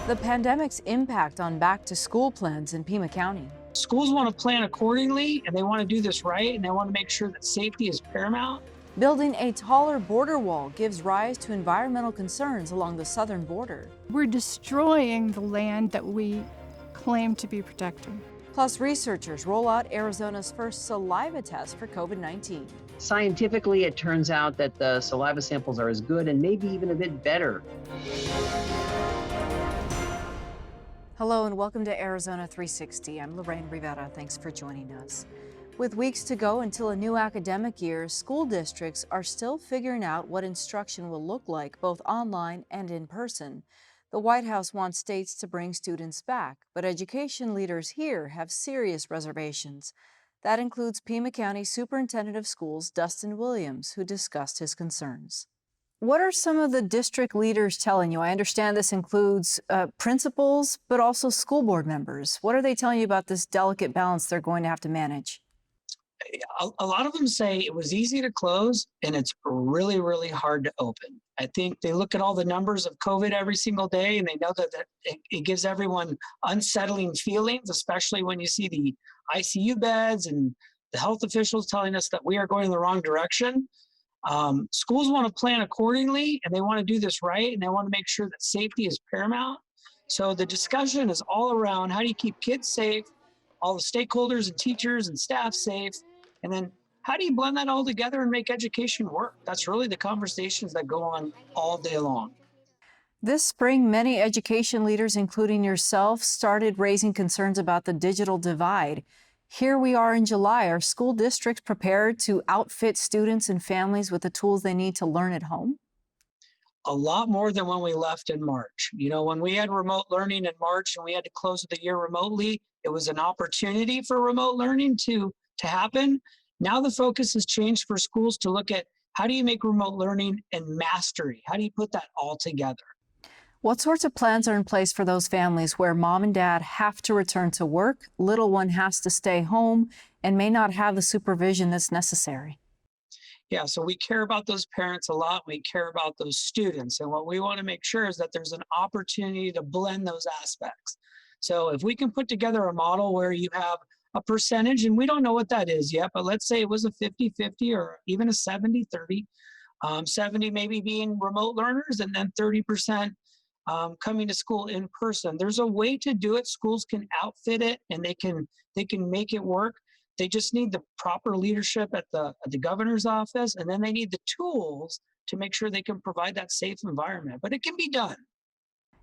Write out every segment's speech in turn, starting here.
The pandemic's impact on back-to-school plans in Pima County. Schools want to plan accordingly, and they want to do this right, and they want to make sure that safety is paramount. Building a taller border wall gives rise to environmental concerns along the southern border. We're destroying the land that we claim to be protecting. Plus, researchers roll out Arizona's first saliva test for COVID-19. Scientifically, it turns out that the saliva samples are as good and maybe even a bit better. Hello and welcome to Arizona 360. I'm Lorraine Rivera. Thanks for joining us. With weeks to go until a new academic year, school districts are still figuring out what instruction will look like, both online and in person. The White House wants states to bring students back, but education leaders here have serious reservations. That includes Pima County Superintendent of Schools, Dustin Williams, who discussed his concerns. What are some of the district leaders telling you? I understand this includes principals, but also school board members. What are they telling you about this delicate balance they're going to have to manage? A lot of them say it was easy to close and it's really, really hard to open. I think they look at all the numbers of COVID every single day and they know that it gives everyone unsettling feelings, especially when you see the ICU beds and the health officials telling us that we are going in the wrong direction. Schools want to plan accordingly and they want to do this right and they want to make sure that safety is paramount. So the discussion is all around how do you keep kids safe, all the stakeholders and teachers and staff safe, and then how do you blend that all together and make education work? That's really the conversations that go on all day long. This spring, many education leaders, including yourself, started raising concerns about the digital divide. Here we are in July. Are school districts prepared to outfit students and families with the tools they need to learn at home? A lot more than when we left in March. You know, when we had remote learning in March and we had to close the year remotely, it was an opportunity for remote learning to happen. Now the focus has changed for schools to look at how do you make remote learning and mastery? How do you put that all together? What sorts of plans are in place for those families where mom and dad have to return to work, little one has to stay home, and may not have the supervision that's necessary? Yeah, so we care about those parents a lot. We care about those students. And what we want to make sure is that there's an opportunity to blend those aspects. So if we can put together a model where you have a percentage, and we don't know what that is yet, but let's say it was a 50-50 or even a 70-30, 70 maybe being remote learners and then 30% coming to school in person. There's a way to do it. Schools can outfit it and they can make it work. They just need the proper leadership at the governor's office, and then they need the tools to make sure they can provide that safe environment. But it can be done.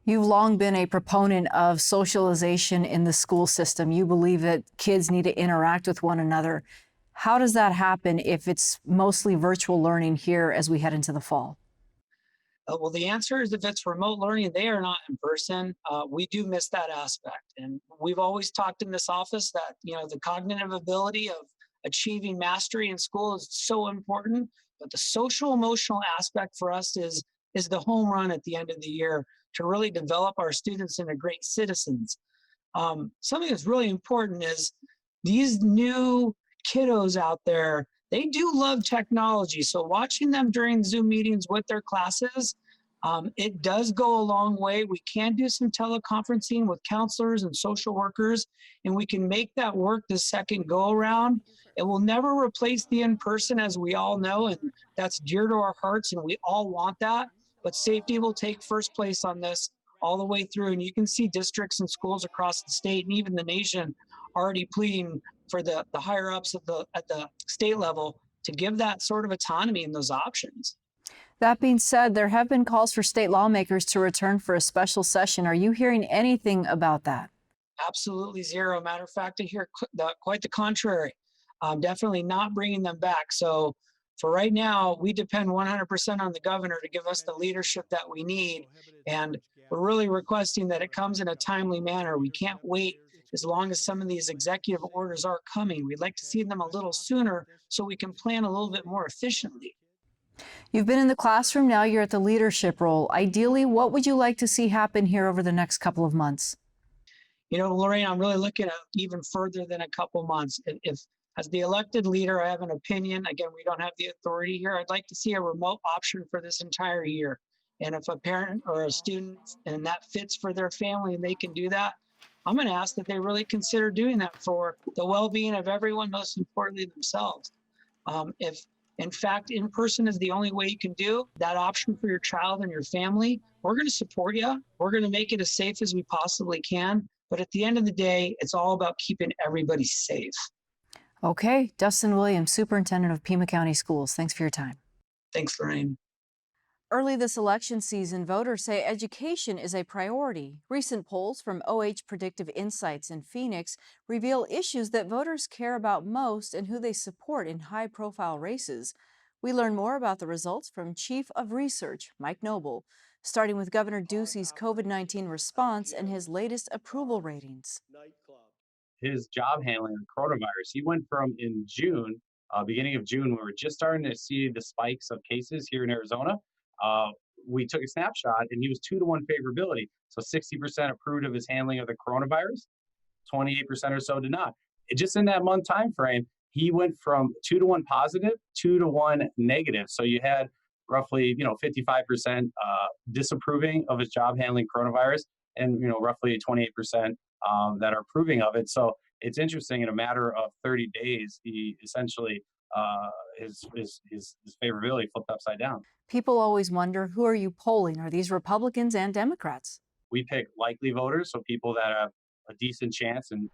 You've long been a proponent of socialization in the school system. You believe that kids need to interact with one another. How does that happen if it's mostly virtual learning here as we head into the fall? Well, the answer is if it's remote learning, they are not in person. We do miss that aspect. And we've always talked in this office that, you know, the cognitive ability of achieving mastery in school is so important, but the social emotional aspect for us is the home run at the end of the year to really develop our students into great citizens. Something that's really important is these new kiddos out there, they do love technology. So watching them during Zoom meetings with their classes, it does go a long way. We can do some teleconferencing with counselors and social workers, and we can make that work the second go around. It will never replace the in-person, as we all know, and that's dear to our hearts, and we all want that. But safety will take first place on this all the way through. And you can see districts and schools across the state and even the nation already pleading for the higher ups at the state level to give that sort of autonomy and those options. That being said, there have been calls for state lawmakers to return for a special session. Are you hearing anything about that? Absolutely zero. Matter of fact, I hear quite the contrary. Definitely not bringing them back. So for right now, we depend 100% on the governor to give us the leadership that we need. And we're really requesting that it comes in a timely manner. We can't wait as long as some of these executive orders are coming. We'd like to see them a little sooner so we can plan a little bit more efficiently. You've been in the classroom, now you're at the leadership role. Ideally, what would you like to see happen here over the next couple of months? You know, Lorraine, I'm really looking at even further than a couple months. If as the elected leader, I have an opinion. Again, we don't have the authority here. I'd like to see a remote option for this entire year. And if a parent or a student and that fits for their family and they can do that, I'm going to ask that they really consider doing that for the well-being of everyone, most importantly themselves. If in fact in person is the only way you can do that option for your child and your family, we're going to support you. We're going to make it as safe as we possibly can. But at the end of the day, it's all about keeping everybody safe. Okay, Dustin Williams, Superintendent of Pima County Schools. Thanks for your time. Thanks, Lorraine. Early this election season, voters say education is a priority. Recent polls from OH Predictive Insights in Phoenix reveal issues that voters care about most and who they support in high-profile races. We learn more about the results from Chief of Research, Mike Noble, starting with Governor Ducey's COVID-19 response and his latest approval ratings. His job handling of coronavirus, he went from in June, beginning of June, when we were just starting to see the spikes of cases here in Arizona. We took a snapshot and he was 2-to-1 favorability. So 60% approved of his handling of the coronavirus, 28% or so did not. Just in that month time frame, he went from 2-to-1 positive, 2-to-1 negative. So you had roughly, 55% disapproving of his job handling coronavirus, and roughly 28% that are approving of it. So it's interesting. In a matter of 30 days, he essentially his favorability flipped upside down. People always wonder, who are you polling? Are these Republicans and Democrats? We pick likely voters, so people that have a decent chance and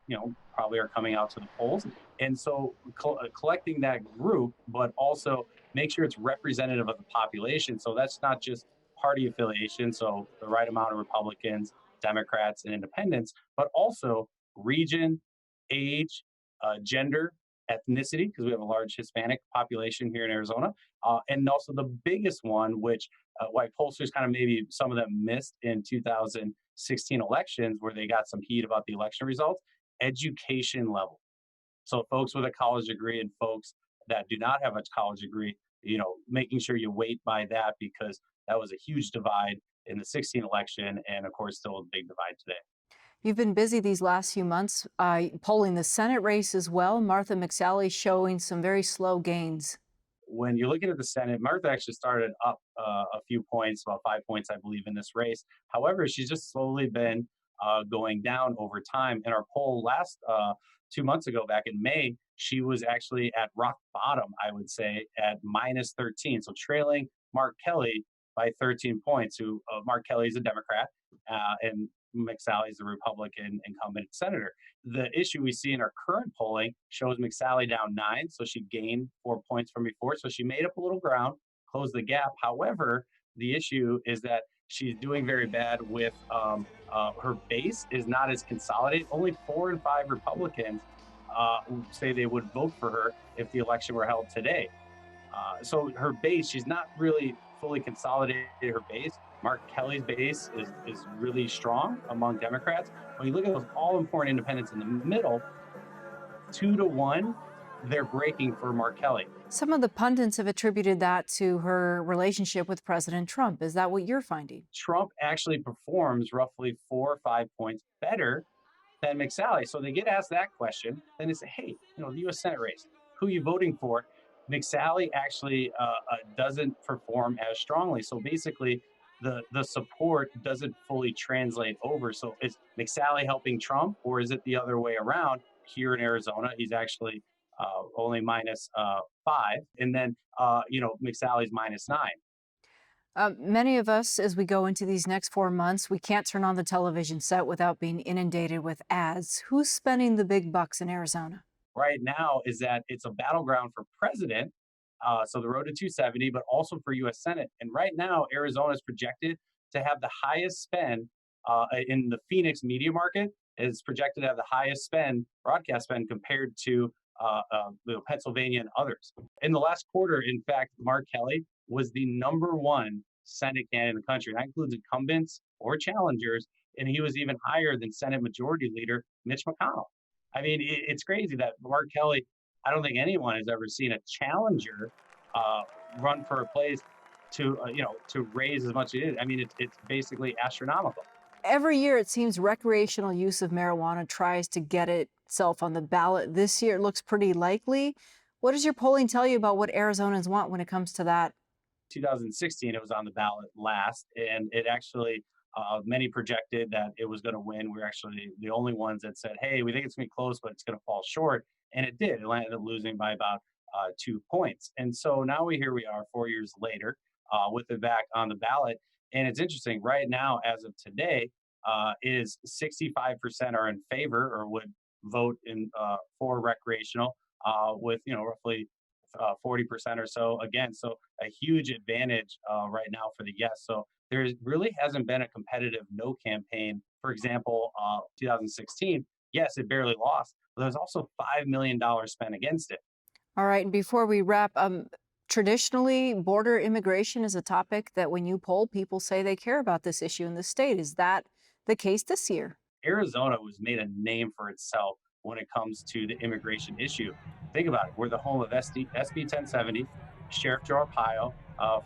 probably are coming out to the polls. And so collecting that group, but also make sure it's representative of the population. So that's not just party affiliation, so the right amount of Republicans, Democrats, and independents, but also region, age, gender, ethnicity, because we have a large Hispanic population here in Arizona. And also the biggest one, which white pollsters kind of maybe some of them missed in 2016 elections, where they got some heat about the election results, education level. So folks with a college degree and folks that do not have a college degree, making sure you weight by that, because that was a huge divide in the 16 election, and of course still a big divide today. You've been busy these last few months polling the Senate race as well. Martha McSally showing some very slow gains. When you're looking at the Senate, Martha actually started up a few points, about 5 points, I believe, in this race. However, she's just slowly been going down over time. In our poll last 2 months ago, back in May, she was actually at rock bottom, I would say, at -13. So trailing Mark Kelly by 13 points, who Mark Kelly is a Democrat, and McSally is a Republican incumbent senator. The issue we see in our current polling shows McSally down 9, so she gained 4 points from before. So she made up a little ground, closed the gap. However, the issue is that she's doing very bad with her base is not as consolidated. Only 4 and 5 Republicans say they would vote for her if the election were held today. So her base, she's not really fully consolidated her base. Mark Kelly's base is really strong among Democrats. When you look at those all-important independents in the middle, 2-to-1, they're breaking for Mark Kelly. Some of the pundits have attributed that to her relationship with President Trump. Is that what you're finding? Trump actually performs roughly 4 or 5 points better than McSally. So they get asked that question, then they say, hey, the U.S. Senate race, who are you voting for? McSally actually doesn't perform as strongly. So basically, the support doesn't fully translate over. So is McSally helping Trump, or is it the other way around? Here in Arizona, he's actually only -5, and then McSally's -9. Many of us, as we go into these next 4 months, we can't turn on the television set without being inundated with ads. Who's spending the big bucks in Arizona? Right now is that it's a battleground for president. So the road to 270, but also for U.S. Senate. And right now, Arizona is projected to have the highest spend in the Phoenix media market. Is projected to have the highest broadcast spend, compared to Pennsylvania and others. In the last quarter, in fact, Mark Kelly was the #1 Senate candidate in the country. That includes incumbents or challengers, and he was even higher than Senate Majority Leader Mitch McConnell. I mean, it's crazy that Mark Kelly, I don't think anyone has ever seen a challenger run for a place to raise as much as it is. I mean, it's basically astronomical. Every year, it seems recreational use of marijuana tries to get itself on the ballot. This year, it looks pretty likely. What does your polling tell you about what Arizonans want when it comes to that 2016, it was on the ballot last, and it actually, many projected that it was going to win. We're actually the only ones that said, hey, we think it's going to be close, but it's going to fall short. And it did. It ended up losing by about 2 points. And so now here we are 4 years later with it back on the ballot. And it's interesting, right now, as of today, is 65% are in favor or would vote for recreational, with roughly 40% or so again. So a huge advantage right now for the yes. So there really hasn't been a competitive no campaign. For example, 2016, yes, it barely lost, but there's also $5 million spent against it. All right, and before we wrap, traditionally, border immigration is a topic that when you poll, people say they care about this issue in the state. Is that the case this year? Arizona was made a name for itself when it comes to the immigration issue. Think about it. We're the home of SB 1070, Sheriff Joe Arpaio,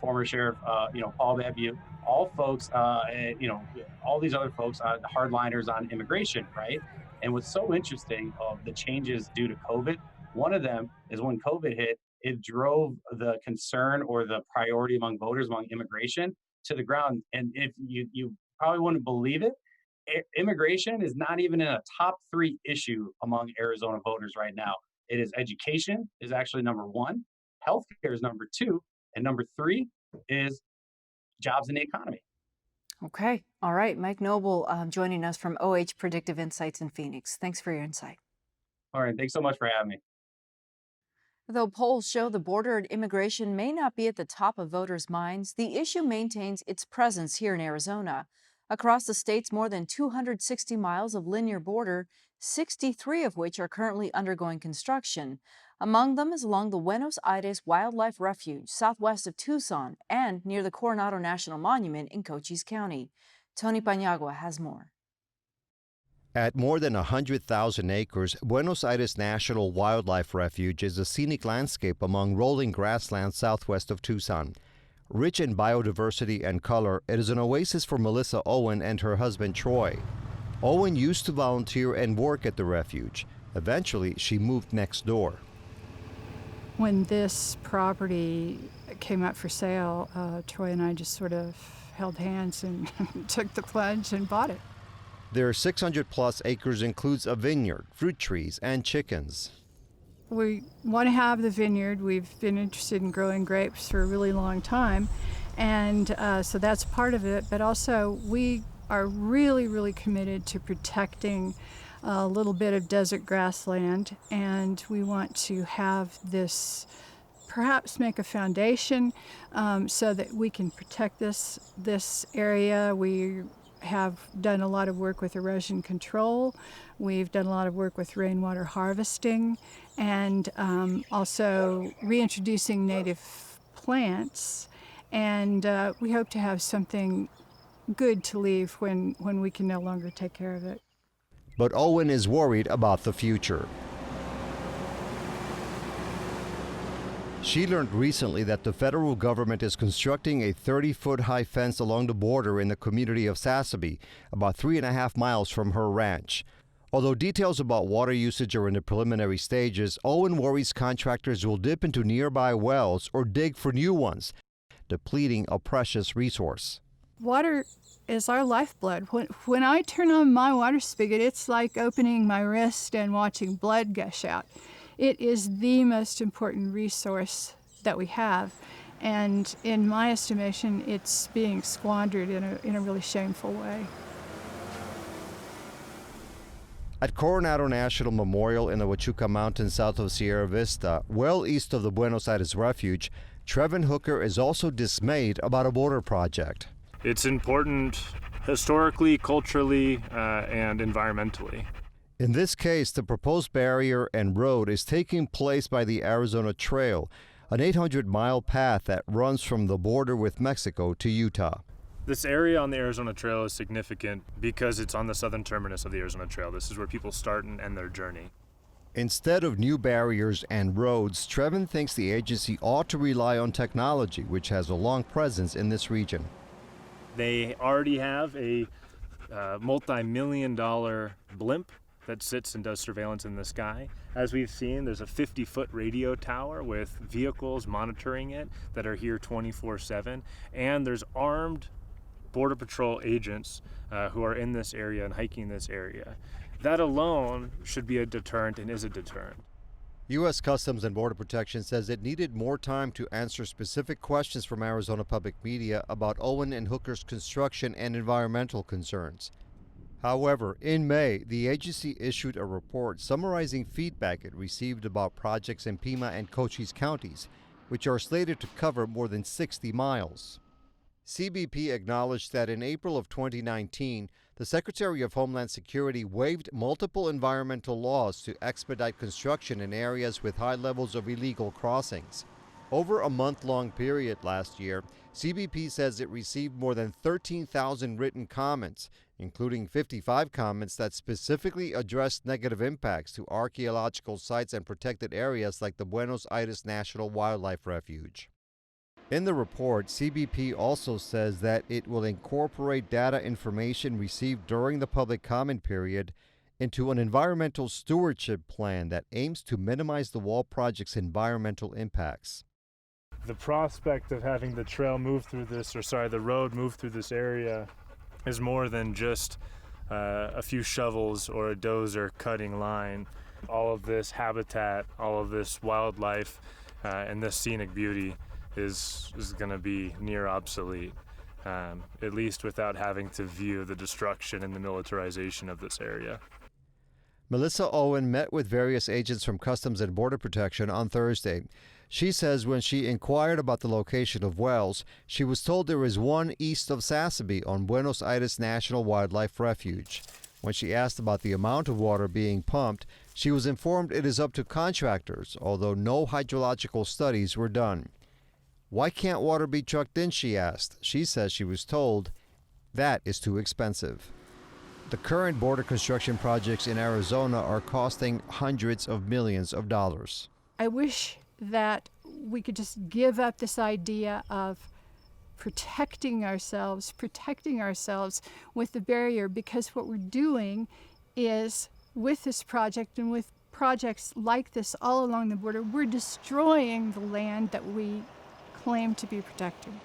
former Sheriff, Paul Babu, all folks, all these other folks, the hardliners on immigration, right? And what's so interesting of the changes due to COVID, one of them is when COVID hit, it drove the concern or the priority among voters among immigration to the ground. And if you probably wouldn't believe it, immigration is not even in a top 3 issue among Arizona voters right now. It is education is actually number 1, healthcare is number 2, and number 3 is jobs in the economy. Okay. All right. Mike Noble joining us from OH Predictive Insights in Phoenix. Thanks for your insight. All right. Thanks so much for having me. Though polls show the border and immigration may not be at the top of voters' minds, the issue maintains its presence here in Arizona. Across the state's more than 260 miles of linear border, 63 of which are currently undergoing construction. Among them is along the Buenos Aires Wildlife Refuge, southwest of Tucson, and near the Coronado National Monument in Cochise County. Tony Paniagua has more. At more than 100,000 acres, Buenos Aires National Wildlife Refuge is a scenic landscape among rolling grasslands southwest of Tucson. Rich in biodiversity and color, it is an oasis for Melissa Owen and her husband Troy. Owen used to volunteer and work at the refuge. Eventually, she moved next door. When this property came up for sale, Troy and I just sort of held hands and took the plunge and bought it. Their 600-plus acres includes a vineyard, fruit trees, and chickens. We want to have the vineyard. We've been interested in growing grapes for a really long time, and so that's part of it. But also, we are really, really committed to protecting a little bit of desert grassland, and we want to have this, perhaps make a foundation so that we can protect this area. We have done a lot of work with erosion control. We've done a lot of work with rainwater harvesting, and also reintroducing native plants. And we hope to have something good to leave when we can no longer take care of it. But Owen is worried about the future. She learned recently that the federal government is constructing a 30-foot high fence along the border in the community of Sasabe, about 3.5 miles from her ranch. Although details about water usage are in the preliminary stages, Owen worries contractors will dip into nearby wells or dig for new ones, depleting a precious resource. Water is our lifeblood. When I turn on my water spigot, it's like opening my wrist and watching blood gush out. It is the most important resource that we have, and in my estimation, it's being squandered in a really shameful way. At Coronado National Memorial in the Huachuca Mountains south of Sierra Vista, well east of the Buenos Aires Refuge, Trevin Hooker is also dismayed about a border project. It's important historically, culturally, and environmentally. In this case, the proposed barrier and road is taking place by the Arizona Trail, an 800-mile path that runs from the border with Mexico to Utah. This area on the Arizona Trail is significant because it's on the southern terminus of the Arizona Trail. This is where people start and end their journey. Instead of new barriers and roads, Trevin thinks the agency ought to rely on technology, which has a long presence in this region. They already have a multi-million-dollar blimp that sits and does surveillance in the sky. As we've seen, there's a 50-foot radio tower with vehicles monitoring it that are here 24/7, and there's armed Border Patrol agents who are in this area and hiking this area. That alone should be a deterrent and is a deterrent. U.S. Customs and Border Protection says it needed more time to answer specific questions from Arizona public media about Owen and Hooker's construction and environmental concerns. However, in May, the agency issued a report summarizing feedback it received about projects in Pima and Cochise counties, which are slated to cover more than 60 miles. CBP acknowledged that in April of 2019, the Secretary of Homeland Security waived multiple environmental laws to expedite construction in areas with high levels of illegal crossings. Over a month-long period last year, CBP says it received more than 13,000 written comments, including 55 comments that specifically addressed negative impacts to archaeological sites and protected areas like the Buenos Aires National Wildlife Refuge. In the report, CBP also says that it will incorporate data information received during the public comment period into an environmental stewardship plan that aims to minimize the wall project's environmental impacts. The prospect of having the trail move through this, the road move through this area is more than just a few shovels or a dozer cutting line. All of this habitat, all of this wildlife, and this scenic beauty is going to be near obsolete, at least without having to view the destruction and the militarization of this area. Melissa Owen met with various agents from Customs and Border Protection on Thursday. She says when she inquired about the location of wells, she was told there is one east of Sasabe on Buenos Aires National Wildlife Refuge. When she asked about the amount of water being pumped, she was informed it is up to contractors, although no hydrological studies were done. Why can't water be trucked in, she asked. She says she was told that is too expensive. The current border construction projects in Arizona are costing hundreds of millions of dollars. I wish that we could just give up this idea of protecting ourselves with the barrier, because what we're doing is, with this project and with projects like this all along the border, we're destroying the land that we claim to be protecting.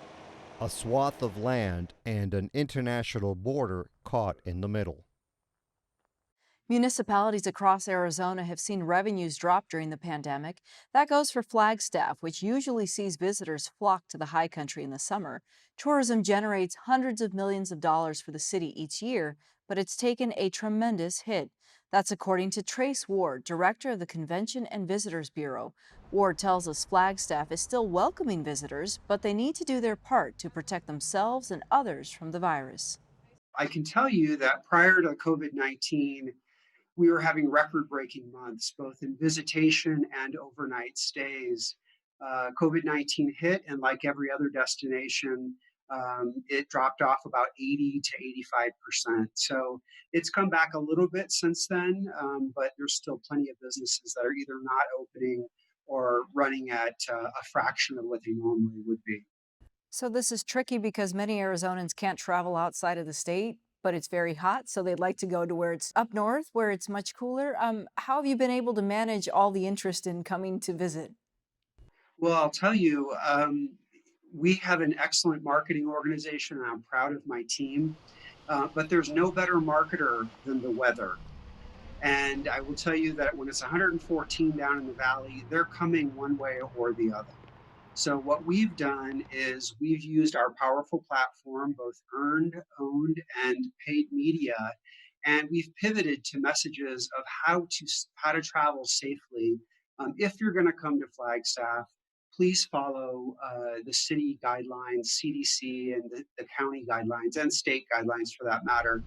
A swath of land and an international border caught in the middle. Municipalities across Arizona have seen revenues drop during the pandemic. That goes for Flagstaff, which usually sees visitors flock to the high country in the summer. Tourism generates hundreds of millions of dollars for the city each year, but it's taken a tremendous hit. That's according to Trace Ward, director of the Convention and Visitors Bureau. Ward tells us Flagstaff is still welcoming visitors, but they need to do their part to protect themselves and others from the virus. I can tell you that prior to COVID-19, we were having record-breaking months, both in visitation and overnight stays. COVID-19 hit, and like every other destination, it dropped off about 80 to 85%. So it's come back a little bit since then, but there's still plenty of businesses that are either not opening or running at a fraction of what they normally would be. So this is tricky because many Arizonans can't travel outside of the state, but it's very hot, so they'd like to go to where it's up north, where it's much cooler. How have you been able to manage all the interest in coming to visit? Well, I'll tell you, we have an excellent marketing organization, and I'm proud of my team. But there's no better marketer than the weather. And I will tell you that when it's 114 down in the valley, they're coming one way or the other. So what we've done is we've used our powerful platform, both earned, owned, and paid media, and we've pivoted to messages of how to travel safely. If you're going to come to Flagstaff, please follow the city guidelines, CDC, and the county guidelines, and state guidelines for that matter.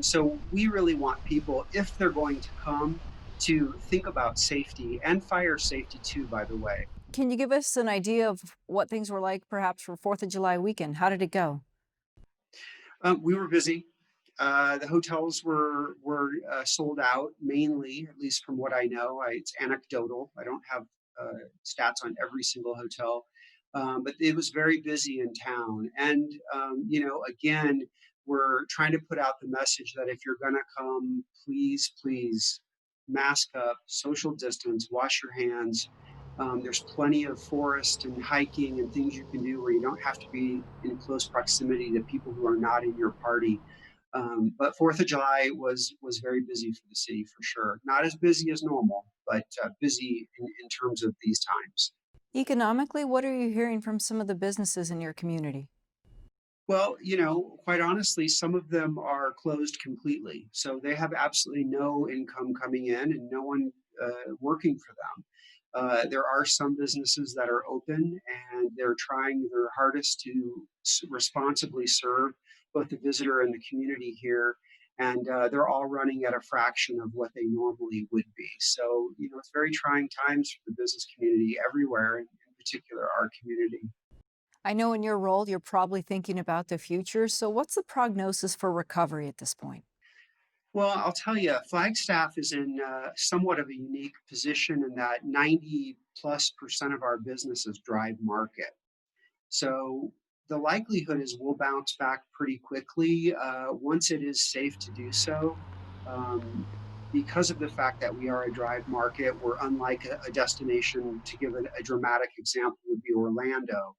So we really want people, if they're going to come, to think about safety and fire safety too, by the way. Can you give us an idea of what things were like perhaps for 4th of July weekend? How did it go? We were busy. The hotels were sold out mainly, at least from what I know. It's anecdotal. I don't have stats on every single hotel, but it was very busy in town. And, again, we're trying to put out the message that if you're going to come, please, please mask up, social distance, wash your hands. There's plenty of forest and hiking and things you can do where you don't have to be in close proximity to people who are not in your party. But 4th of July was very busy for the city for sure. Not as busy as normal, but busy in terms of these times. Economically, what are you hearing from some of the businesses in your community? Well, you know, quite honestly, some of them are closed completely. So they have absolutely no income coming in and no one working for them. There are some businesses that are open and they're trying their hardest to responsibly serve both the visitor and the community here. And they're all running at a fraction of what they normally would be. So, you know, it's very trying times for the business community everywhere, and in particular, our community. I know in your role, you're probably thinking about the future. So what's the prognosis for recovery at this point? Well, I'll tell you, Flagstaff is in somewhat of a unique position in that 90+% of our business is drive market. So the likelihood is we'll bounce back pretty quickly once it is safe to do so. Um, because of the fact that we are a drive market, we're unlike a destination. To give a dramatic example would be Orlando,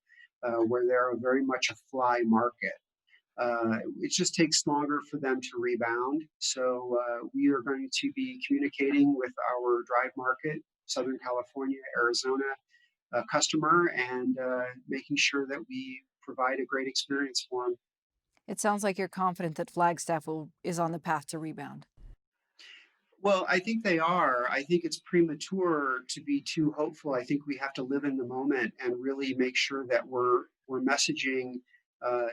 where they're very much a fly market. It just takes longer for them to rebound. So we are going to be communicating with our drive market, Southern California, Arizona customer, and making sure that we provide a great experience for them. It sounds like you're confident that Flagstaff is on the path to rebound. Well, I think they are. I think it's premature to be too hopeful. I think we have to live in the moment and really make sure that we're messaging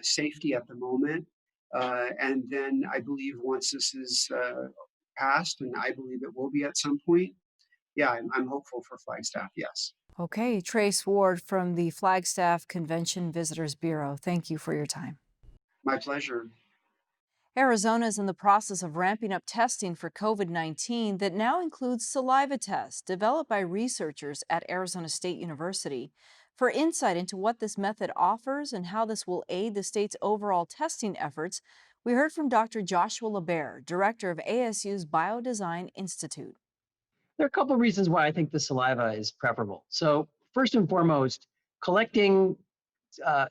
safety at the moment. And then I believe once this is passed, and I believe it will be at some point, yeah, I'm hopeful for Flagstaff, yes. Okay, Trace Ward from the Flagstaff Convention Visitors Bureau. Thank you for your time. My pleasure. Arizona is in the process of ramping up testing for COVID-19 that now includes saliva tests developed by researchers at Arizona State University. For insight into what this method offers and how this will aid the state's overall testing efforts, we heard from Dr. Joshua LeBaire, director of ASU's Biodesign Institute. There are a couple of reasons why I think the saliva is preferable. So first and foremost, collecting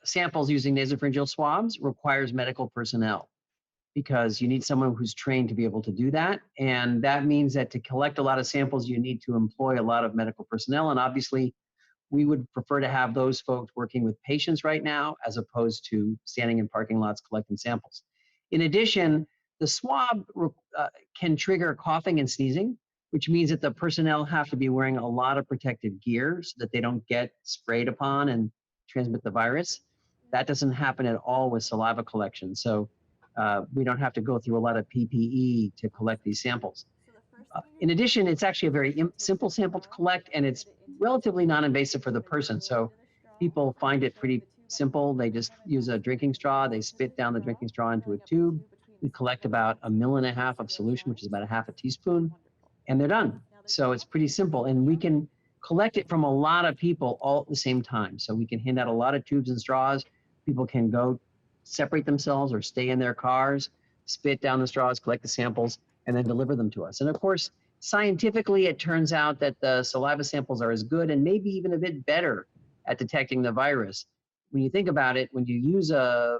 samples using nasopharyngeal swabs requires medical personnel, because you need someone who's trained to be able to do that. And that means that to collect a lot of samples, you need to employ a lot of medical personnel. And obviously, we would prefer to have those folks working with patients right now, as opposed to standing in parking lots collecting samples. In addition, the swab can trigger coughing and sneezing, which means that the personnel have to be wearing a lot of protective gear so that they don't get sprayed upon and transmit the virus. That doesn't happen at all with saliva collection. So we don't have to go through a lot of PPE to collect these samples. In addition, it's actually a very simple sample to collect, and it's relatively non-invasive for the person. So people find it pretty simple. They just use a drinking straw. They spit down the drinking straw into a tube. We collect about 1.5 ml of solution, which is about 1/2 teaspoon, and they're done. So it's pretty simple, and we can collect it from a lot of people all at the same time. So we can hand out a lot of tubes and straws. People can go separate themselves or stay in their cars, spit down the straws, collect the samples, and then deliver them to us. And of course, scientifically, it turns out that the saliva samples are as good and maybe even a bit better at detecting the virus. When you think about it, when you use a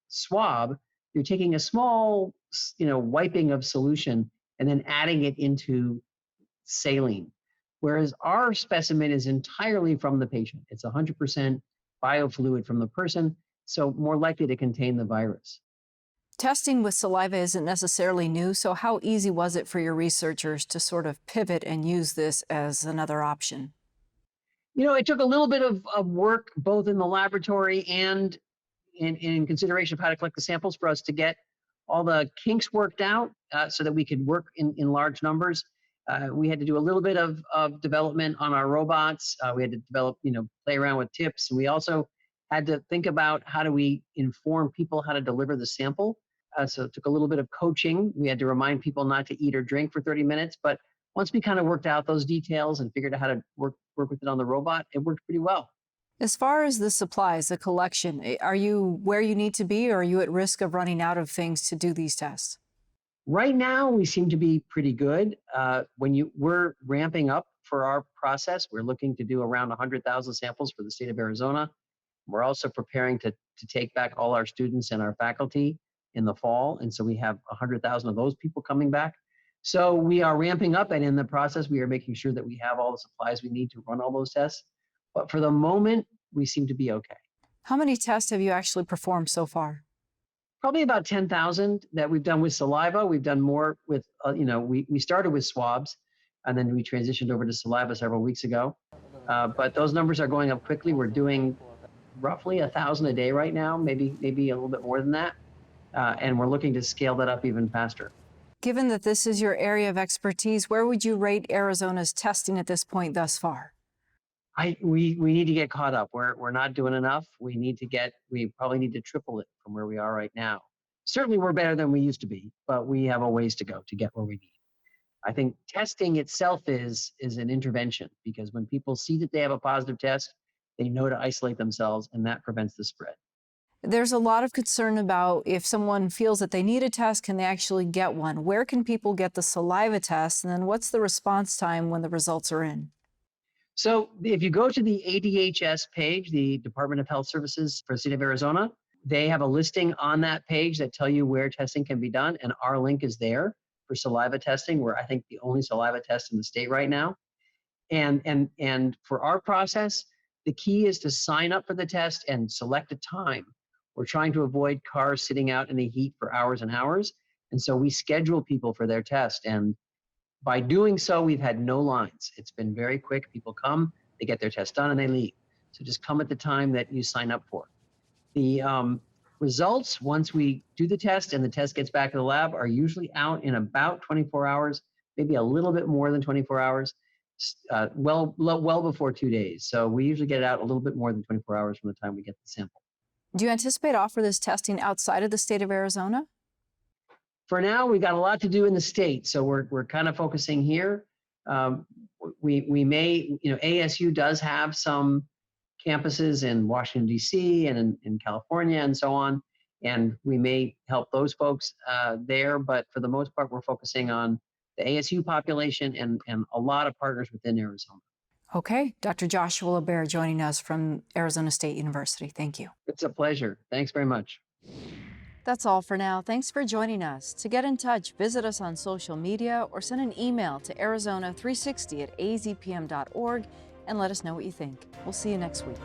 swab, you're taking a small, wiping of solution and then adding it into saline. Whereas our specimen is entirely from the patient. It's 100% biofluid from the person, so more likely to contain the virus. Testing with saliva isn't necessarily new, so how easy was it for your researchers to sort of pivot and use this as another option? It took a little bit of work, both in the laboratory and in consideration of how to collect the samples, for us to get all the kinks worked out so that we could work in large numbers. We had to do a little bit of development on our robots. We had to develop, play around with tips. And we also had to think about how do we inform people how to deliver the sample. So it took a little bit of coaching. We had to remind people not to eat or drink for 30 minutes. But once we kind of worked out those details and figured out how to work with it on the robot, it worked pretty well. As far as the supplies, the collection, are you where you need to be, or are you at risk of running out of things to do these tests? Right now, we seem to be pretty good. We're ramping up for our process. We're looking to do around 100,000 samples for the state of Arizona. We're also preparing to take back all our students and our faculty in the fall. And so we have 100,000 of those people coming back. So we are ramping up, and in the process, we are making sure that we have all the supplies we need to run all those tests. But for the moment, we seem to be okay. How many tests have you actually performed so far? Probably about 10,000 that we've done with saliva. We've done more with, we started with swabs, and then we transitioned over to saliva several weeks ago. But those numbers are going up quickly. We're doing roughly 1,000 a day right now, maybe a little bit more than that. And we're looking to scale that up even faster. Given that this is your area of expertise, where would you rate Arizona's testing at this point thus far? We need to get caught up. We're not doing enough. We probably need to triple it from where we are right now. Certainly we're better than we used to be, but we have a ways to go to get where we need. I think testing itself is an intervention, because when people see that they have a positive test, they know to isolate themselves, and that prevents the spread. There's a lot of concern about if someone feels that they need a test, can they actually get one? Where can people get the saliva test? And then what's the response time when the results are in? So if you go to the ADHS page, the Department of Health Services for the state of Arizona, they have a listing on that page that tell you where testing can be done. And our link is there for saliva testing. We're, I think, the only saliva test in the state right now. And for our process, the key is to sign up for the test and select a time. We're trying to avoid cars sitting out in the heat for hours and hours. And so we schedule people for their test. And by doing so, we've had no lines. It's been very quick. People come, they get their test done, and they leave. So just come at the time that you sign up for. The results, once we do the test and the test gets back to the lab, are usually out in about 24 hours, maybe a little bit more than 24 hours, well before 2 days. So we usually get it out a little bit more than 24 hours from the time we get the sample. Do you anticipate offer this testing outside of the state of Arizona? For now, we've got a lot to do in the state, so we're kind of focusing here. We may, ASU does have some campuses in Washington, D.C. and in California and so on, and we may help those folks there, but for the most part, we're focusing on the ASU population and a lot of partners within Arizona. Okay, Dr. Joshua LeBaer joining us from Arizona State University. Thank you. It's a pleasure. Thanks very much. That's all for now. Thanks for joining us. To get in touch, visit us on social media or send an email to arizona360@azpm.org and let us know what you think. We'll see you next week.